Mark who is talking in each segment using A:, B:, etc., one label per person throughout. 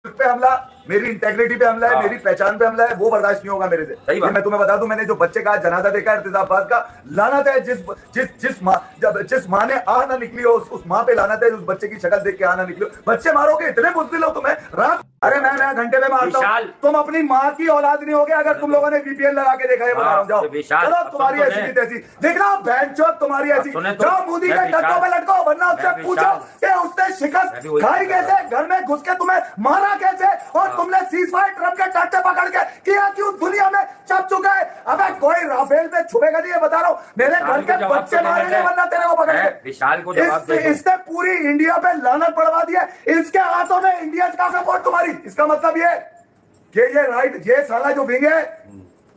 A: पे हमला, मेरी इंटेग्रिटी पे हमला है, मेरी पहचान पे हमला है, वो बर्दाश्त नहीं होगा मेरे से। मैं तुम्हें बता दूं, मैंने जो बच्चे का जनाजा देखा है इर्तिजाबाद का, लानत है जिस माँ ने आह ना निकली हो, उस माँ पे लानत है, उस बच्चे की शक्ल देख के आह ना निकली हो। बच्चे मारोगे, इतने बुज़दिल हो तुम्हें। रात अरे मैं घंटे में मारता हूँ, तुम अपनी माँ की औलाद नहीं होगे अगर तुम लोगों ने VPN लगा के देखा है। बता रहा हूँ, जाओ चलो, तुम्हारी ऐसी की तैसी देखना, बहनचोद तुम्हारी ऐसी। जाओ मोदी के टट्टों पे लटको, वरना उससे पूछो कि उसने शिकस्त खाई कैसे, घर में घुस के तुम्हें मारा कैसे, और तुमने सीज़फायर ट्रम्प के टट्टे पकड़ के किया क्यों, दुनिया में छप चुका है। अबे कोई राफेल में छुपेगा नहीं, बता रहा हूँ, मेरे घर के बच्चे मारेंगे वरना तेरे को पकड़ के।
B: विशाल को जवाब दे।
A: इसने पूरी इंडिया पे लानत पड़वा दी है, इसके हाथों में इंडिया का सपोर्ट तुम्हारी। इसका मतलब ये कि ये राइट, ये साला जो विंग है,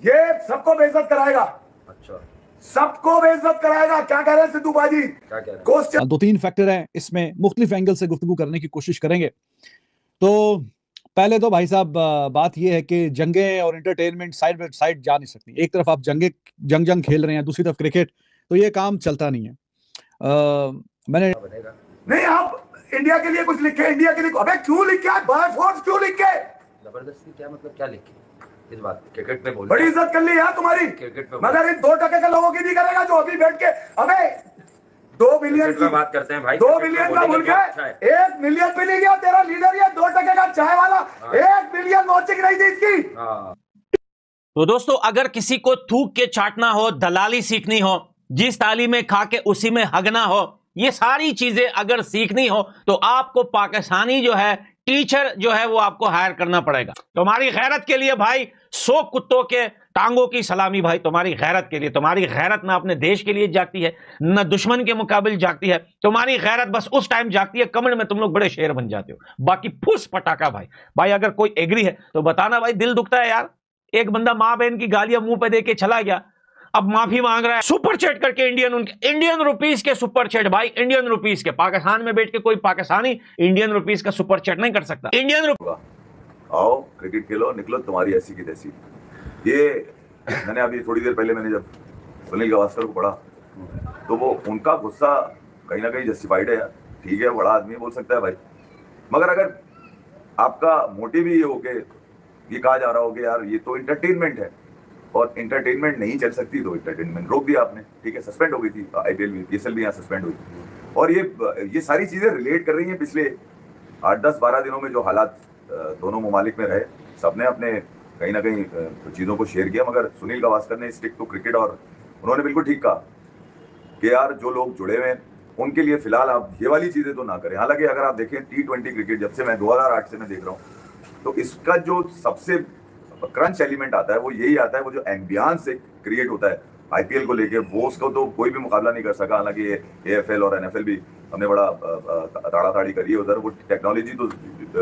A: ये सबको बेइज्जत कराएगा।
B: अच्छा,
A: सबको बेइज्जत कराएगा। क्या कह रहे हैं सिद्धू बाजी?
B: क्या कह रहे हैं?
C: 2-3 फैक्टर हैं, इसमें मुख्तलिफ एंगल से गुफ्तगू करने की कोशिश करेंगे। तो पहले तो भाई साहब बात यह है कि जंगें और एंटरटेनमेंट साइड बाय साइड जा नहीं सकती। एक तरफ आप जंग खेल रहे हैं, दूसरी तरफ क्रिकेट, तो ये काम चलता नहीं है। मैंने
A: नहीं, आप इंडिया के लिए कुछ लिखे, इंडिया के लिए अबे क्यों लिखे, बाय फोर्स क्यों लिखे?
B: जबरदस्ती क्या मतलब, क्या लिखे? इस बात क्रिकेट पे बोल,
A: बड़ी इज्जत कर ली यार तुम्हारी,
B: क्रिकेट पे,
A: मगर इन 2% के लोगों की नहीं करेगा जो अभी बैठ के। अबे 2 बिलियन की
B: बात करते हैं भाई,
A: 2 बिलियन का मुल्क है, 1 मिलियन भी नहीं गया तेरा लीडर, ये 2% का चाय वाला। 1 मिलियन वॉचिंग नहीं थी इसकी।
D: तो दोस्तों, अगर किसी को थूक के चाटना हो, दलाली सीखनी हो, जिस थाली में खा के उसी में हगना हो, ये सारी चीजें अगर सीखनी हो तो आपको पाकिस्तानी जो है टीचर जो है वो आपको हायर करना पड़ेगा। तुम्हारी गैरत के लिए भाई 100 कुत्तों के टांगों की सलामी भाई, तुम्हारी गैरत के लिए। तुम्हारी गैरत ना अपने देश के लिए जागती है, ना दुश्मन के मुकाबले जागती है। तुम्हारी गैरत बस उस टाइम जागती है कमेंट में तुम लोग बड़े शेर बन जाते हो, बाकी फुस पटाखा भाई। अगर कोई एग्री है तो बताना भाई, दिल दुखता है यार। एक बंदा माँ बहन की गालियां मुंह पे दे के चला गया, अब माफी मांग रहा है सुपर चैट करके, इंडियन रुपीस के सुपर चैट भाई, इंडियन रुपीस के। पाकिस्तान में बैठ के कोई पाकिस्तानी इंडियन रुपीस का सुपर चैट नहीं कर सकता।
A: आओ क्रिकेट खेलो, निकलो, तुम्हारी ऐसी की तैसी। ये मैंने अभी थोड़ी देर पहले मैंने जब सुनील गावस्कर को पढ़ा तो वो उनका गुस्सा कहीं ना कहीं जस्टिफाइड है यार। ठीक है, बड़ा आदमी बोल सकता है भाई, मगर अगर आपका मोटिव ही ये हो के ये कहा जा रहा हो कि यार ये तो इंटरटेनमेंट है और इंटरटेनमेंट नहीं चल सकती, तो इंटरटेनमेंट रोक दिया आपने। ठीक है, सस्पेंड हो गई थी IPL भी, PSL भी यहाँ सस्पेंड हुई, और ये सारी चीजें रिलेट कर रही हैं पिछले 8-10-12 दिनों में जो हालात दोनों ममालिक में रहे। सबने अपने कहीं ना कहीं चीज़ों को शेयर किया, मगर सुनील गावस्कर ने स्टिक टू क्रिकेट, और उन्होंने बिल्कुल ठीक कहा कि यार जो लोग जुड़े हुए हैं उनके लिए फिलहाल आप ये वाली चीज़ें तो ना करें। हालांकि अगर आप देखें T20 क्रिकेट, जब से मैं 2008 से मैं देख रहा हूँ, तो इसका जो सबसे क्रंच एलिमेंट आता है वो यही आता है, वो जो एम्बियंस से क्रिएट होता है IPL को लेके, वो उसको तो कोई भी मुकाबला नहीं कर सका। हालांकि AFL और NFL भी हमने बड़ा ताड़ाताड़ी करी है उधर, वो टेक्नोलॉजी तो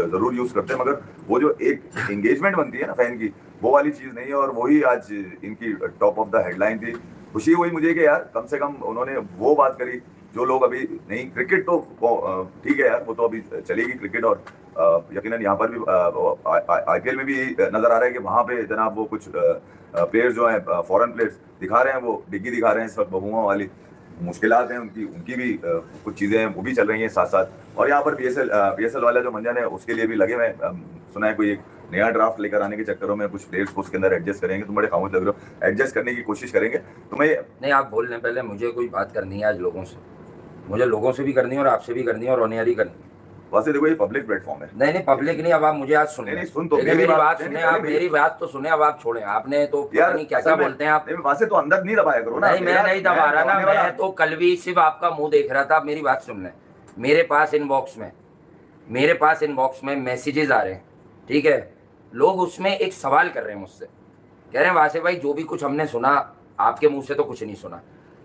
A: ज़रूर यूज़ करते हैं, मगर वो जो एक एंगेजमेंट बनती है ना फैन की, वो वाली चीज़ नहीं है। और वही आज इनकी टॉप ऑफ द हेडलाइन थी। खुशी हुई मुझे कि यार कम से कम उन्होंने वो बात करी जो लोग अभी नहीं, क्रिकेट तो ठीक है यार, वो तो अभी चलेगी क्रिकेट, और यकीनन यहाँ पर भी IPL में भी नजर आ रहा है कि वहाँ पे जनाब वो कुछ प्लेयर्स जो हैं फॉरेन प्लेयर्स दिखा रहे हैं, वो डिग्गी दिखा रहे हैं इस वक्त, बहुओं वाली मुश्किलात हैं उनकी भी कुछ चीज़ें हैं वो भी चल रही हैं साथ साथ। और यहाँ पर PSL वाला जो मंजन है उसके लिए भी लगे हुए, सुना है कोई एक नया ड्राफ्ट लेकर आने के चक्करों में कुछ प्लेयर्स को उसके अंदर एडजस्ट करेंगे। तुम बड़े खामोश लग रहे हो, एडजस्ट करने की कोशिश करेंगे तुम्हें।
B: नहीं, आप बोलने पहले मुझे कोई बात करनी है आज लोगों से, मुझे लोगों से भी करनी है और आपसे भी करनी है और ऑन एयर ही करनी है।
A: वैसे देखो ये पब्लिक प्लेटफॉर्म है।
B: नहीं पब्लिक नहीं, अब आप मुझे आज सुने।
A: नहीं सुन तो
B: मेरी बात सुने, आप मेरी बात तो सुने, अब आप छोड़े। आपने तो पता नहीं क्या क्या बोलते हैं आप।
A: वैसे तो अंदर नहीं दबाया करो ना।
B: नहीं, मैं नहीं दबा रहा ना, मैं तो कल भी सिर्फ आपका मुंह देख रहा था। मेरी बात सुन लें, मेरे पास इनबॉक्स में मैसेजेस आ रहे हैं, ठीक है। लोग उसमें एक सवाल कर रहे हैं मुझसे, कह रहे हैं वासे भाई जो भी कुछ हमने सुना आपके मुंह से तो कुछ नहीं सुना,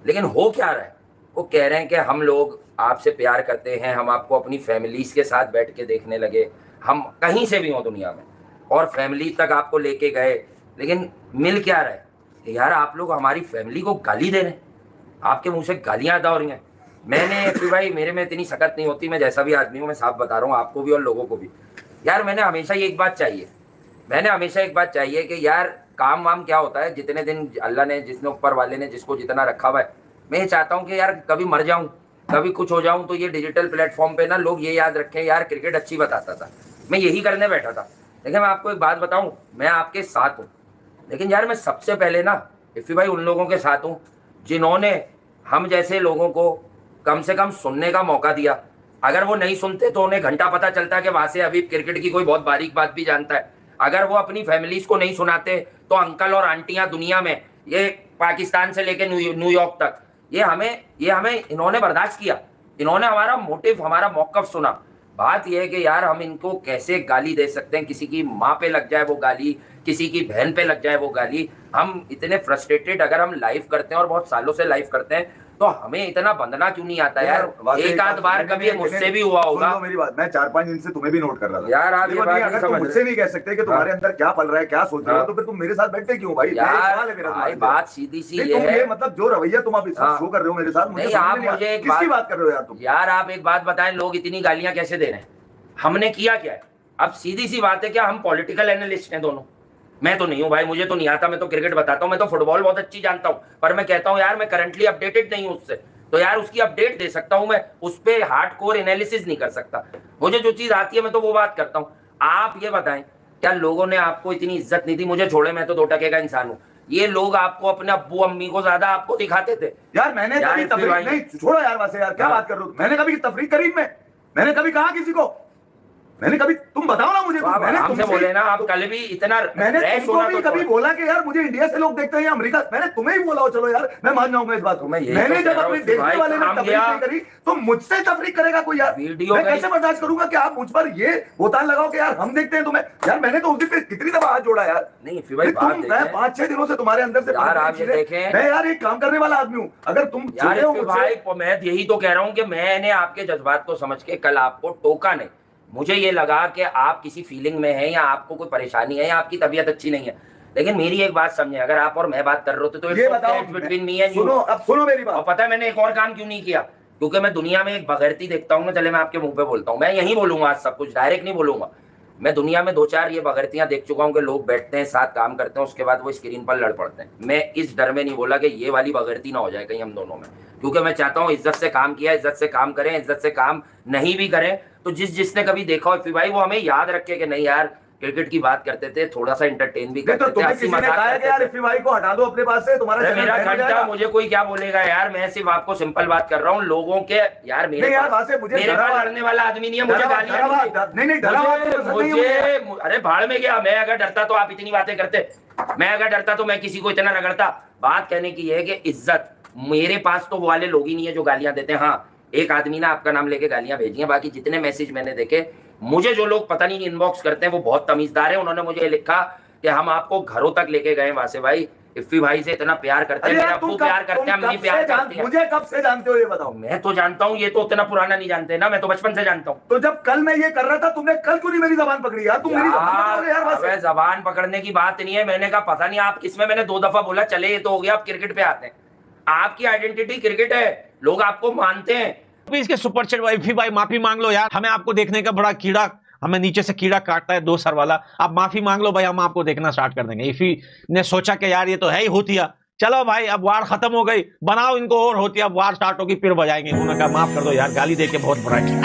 B: लेकिन हो क्या रहा है। वो कह रहे हैं कि हम लोग आपसे प्यार करते हैं, हम आपको अपनी फैमिलीज के साथ बैठ के देखने लगे, हम कहीं से भी हों दुनिया में, और फैमिली तक आपको लेके गए, लेकिन मिल क्या रहा है कि यार आप लोग हमारी फैमिली को गाली दे रहे हैं, आपके मुंह से गालियाँ अदा हो रही हैं। मैंने फिर भाई मेरे में इतनी सकत नहीं होती, मैं जैसा भी आदमी हूँ, मैं साफ बता रहा हूँ आपको भी और लोगों को भी। यार मैंने हमेशा एक बात चाहिए कि यार काम वाम क्या होता है, जितने दिन अल्लाह ने, जिसने ऊपर वाले ने जिसको जितना रखा हुआ है, मैं ये चाहता हूँ कि यार कभी मर जाऊँ, कभी कुछ हो जाऊँ, तो ये डिजिटल प्लेटफॉर्म पे ना लोग ये याद रखें यार क्रिकेट अच्छी बताता था। मैं यही करने बैठा था। देखिए मैं आपको एक बात बताऊं, मैं आपके साथ हूं, लेकिन यार मैं सबसे पहले ना इफ़ी भाई उन लोगों के साथ हूं जिन्होंने हम जैसे लोगों को कम से कम सुनने का मौका दिया। अगर वो नहीं सुनते तो उन्हें घंटा पता चलता कि वहां से अभी क्रिकेट की कोई बहुत बारीक बात भी जानता है। अगर वो अपनी फैमिलीज को नहीं सुनाते तो अंकल और आंटियां दुनिया में, ये पाकिस्तान से लेकर न्यूयॉर्क तक, ये हमें इन्होंने बर्दाश्त किया। इन्होंने हमारा मोटिव, हमारा मौकफ सुना। बात यह है कि यार हम इनको कैसे गाली दे सकते हैं, किसी की माँ पे लग जाए वो गाली, किसी की बहन पे लग जाए वो गाली। हम इतने फ्रस्ट्रेटेड, अगर हम लाइव करते हैं और बहुत सालों से लाइव करते हैं तो हमें इतना बंदना क्यों नहीं आता यार? एक आध बार कभी मुझसे भी हुआ होगा।
A: मेरी बात, मैं 4-5 दिन से तुम्हें भी नोट कर रहा था
B: यार। आप ये बात
A: अगर तुम मुझसे नहीं कह सकते कि तुम्हारे अंदर क्या पल रहा है, क्या सोच रहे हो, तो फिर तुम मेरे साथ बैठते क्यों भाई?
B: यार बात सीधी सी ये है,
A: मतलब जो रवैया तुम आप इस वक्त शो कर रहे हो मेरे साथ,
B: नहीं आप मुझे एक
A: बात कर रहे हो यार तुम।
B: यार आप एक बात बताएं, लोग इतनी गालियां कैसे दे रहे हैं? हमने किया क्या है? अब सीधी सी बात है, क्या हम पॉलिटिकल एनालिस्ट हैं दोनों? मैं तो नहीं हूं भाई, मुझे तो नहीं आता। मैं तो क्रिकेट बताता हूं, मैं तो फुटबॉल बहुत अच्छी जानता हूं, पर मैं कहता हूं यार मैं करंटली अपडेटेड नहीं हूं उससे, तो यार उसकी अपडेट दे सकता हूं, मैं उस पर हार्डकोर एनालिसिस नहीं कर सकता। मुझे जो चीज आती है मैं तो वो बात करता हूं। आप ये बताएं, क्या लोगों ने आपको इतनी इज्जत नहीं दी? मुझे छोड़े, मैं तो 2 टके का इंसान हूं। ये लोग आपको अपने अब्बू अम्मी को ज्यादा आपको दिखाते थे
A: यार। मैंने कभी तफरीक नहीं, छोड़ो यार वैसे यार, क्या बात कर रहे हो? मैंने कभी तफरीक करी? मैंने कभी कहा किसी को? मैंने कभी, तुम बताओ ना मुझे।
B: मैंने तुमसे बोले ना, आप कल भी इतना
A: मैंने तुमको भी कभी बोला कि यार मुझे इंडिया से लोग देखते हैं या अमेरिका? मैंने तुम्हें ही बोला हो, चलो यार मैं मान जाऊंगा इस बात को। मैंने जब अपने देखने वाले ने तफरीक नहीं करी तो मुझसे तफरीक करेगा कोई यार? मैं कैसे बर्दाश्त करूंगा कि आप मुझ पर ये बोतान लगाओ कि यार हम देखते हैं तुम्हें? यार मैंने तो उस दिन पे कितनी दफा हाथ जोड़ा यार।
B: नहीं फिर भाई
A: तुम, मैं 5-6 दिनों से तुम्हारे अंदर से मैं यार एक काम करने वाला आदमी हूँ। अगर तुम
B: भाई, मैं यही तो कह रहा हूँ कि मैंने आपके जज्बात को समझ के कल आपको टोका नहीं। मुझे ये लगा कि आप किसी फीलिंग में हैं या आपको कोई परेशानी है या आपकी तबीयत अच्छी नहीं है, लेकिन मेरी एक बात समझे, अगर आप और मैं बात कर रहे होते तो
A: ये बताओ
B: बिटवीन मी एंड यू।
A: सुनो, अब सुनो मेरी बात।
B: और पता है मैंने एक और काम क्यों नहीं किया? क्योंकि मैं दुनिया में एक बगैरती देखता हूँ ना, चले मैं आपके मुंह पे बोलता हूँ, मैं यही बोलूंगा आज सब कुछ, डायरेक्ट नहीं बोलूंगा। मैं दुनिया में 2-4 ये बगैरतियां देख चुका हूँ कि लोग बैठते हैं, साथ काम करते हैं, उसके बाद वो स्क्रीन पर लड़ पड़ते हैं। मैं इस डर में नहीं बोला कि ये वाली बगैरती ना हो जाए कहीं हम दोनों में, क्योंकि मैं चाहता हूँ इज्जत से काम किया, इज्जत से काम करें, इज्जत से काम नहीं भी करें तो जिसने कभी देखा हो इफ़ी भाई, वो हमें याद रखे कि नहीं यार क्रिकेट की बात करते थे, थोड़ा सा एंटरटेन भी करते थे, हंसी मजाक करते थे।
A: यार इफ़ी भाई को हटा दो अपने पास से, तुम्हारा
B: मेरा घंटा, मुझे कोई क्या बोलेगा यार? मैं सिर्फ आपको सिंपल बात कर रहा हूँ लोगों के। यार मेरे पास लड़ने वाला आदमी नहीं है, मुझे गालियां नहीं। अरे भाड़ में गया, मैं अगर डरता तो आप इतनी बातें करते? मैं अगर डरता तो मैं किसी को इतना रगड़ता? बात कहने की है कि इज्जत मेरे पास तो वो वाले लोग ही नहीं है जो गालियां देते हैं। हाँ, एक आदमी ने आपका नाम लेके गालियां भेजी हैं, बाकी जितने मैसेज मैंने देखे, मुझे जो लोग पता नहीं इनबॉक्स करते हैं वो बहुत तमीजदार है। उन्होंने मुझे लिखा कि हम आपको घरों तक लेके गए वासे भाई, इफ़ी भाई से इतना प्यार करते हैं, मेरा अब्बू प्यार करते हैं, अम्मी प्यार करते हैं।
A: मुझे कब से जानते हो ये बताओ?
B: मैं तो जानता हूँ, ये तो उतना पुराना नहीं जानते ना, मैं तो बचपन से जानता हूँ।
A: तो जब कल मैं ये कर रहा था तुमने कल क्यों नहीं मेरी जबान पकड़ी यार? तुम मेरी
B: यार जबान पकड़ने की बात नहीं है, मैंने कहा पता नहीं आप किसमें, मैंने 2 दफा बोला चले ये तो हो गया, आप क्रिकेट पे आते हैं, आपकी आइडेंटिटी क्रिकेट है, लोग आपको मानते हैं।
D: इसके सुपर चैट वाइफी भाई माफी मांग लो यार, हमें आपको देखने का बड़ा कीड़ा, हमें नीचे से कीड़ा काटता है 2 सर वाला। आप माफी मांग लो भाई, हम आपको देखना स्टार्ट कर देंगे। इफ़ी ने सोचा कि यार ये तो है ही होतिया, चलो भाई अब वार खत्म हो गई, बनाओ इनको और होतिया, अब वार स्टार्ट होगी फिर बजाएंगे। उन्होंने कहा माफ कर दो यार, गाली दे के बहुत बुरा किया।